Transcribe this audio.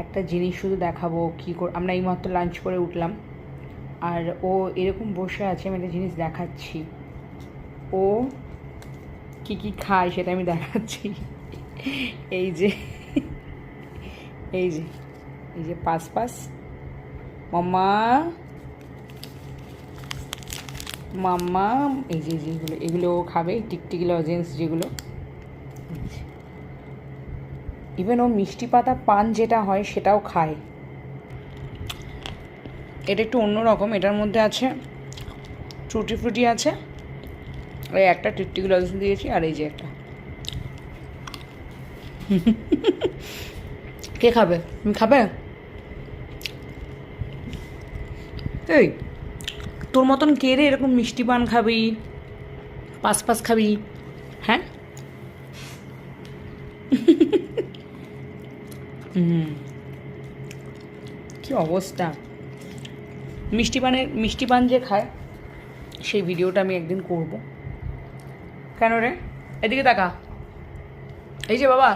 একটা জিনিস শুধু দেখাবো কী করে। আমরা এইমাত্র লাঞ্চ করে উঠলাম, আর ও এরকম বসে আছে, আমি একটা জিনিস দেখাচ্ছি। ও কী কী খায় সেটা আমি দেখাচ্ছি। এই যে এই যে এই যে পাস পাস, মাম্মা মাম্মা, এই যে যেগুলো, এগুলো ও খাবে, টিকটিকি লজেন্স যেগুলো। ইভেন ও মিষ্টি পাতা পান যেটা হয় সেটাও খায়। এটা একটু অন্যরকম, এটার মধ্যে আছে টুটি ফ্রুটি আছে, এই একটা টিকটিকি লজেন্স দিয়েছি, আর এই যে একটা। কে খাবে? তুমি খাবে? এই তোর মতন কে রে এরকম মিষ্টি পান খাবি, পাস পাস খাবি? হ্যাঁ। কি অবস্থা! মিষ্টি পান যে খায় সেই ভিডিওটা আমি একদিন করব। কেন রে? এদিকে তাকা। এই যে বাবা,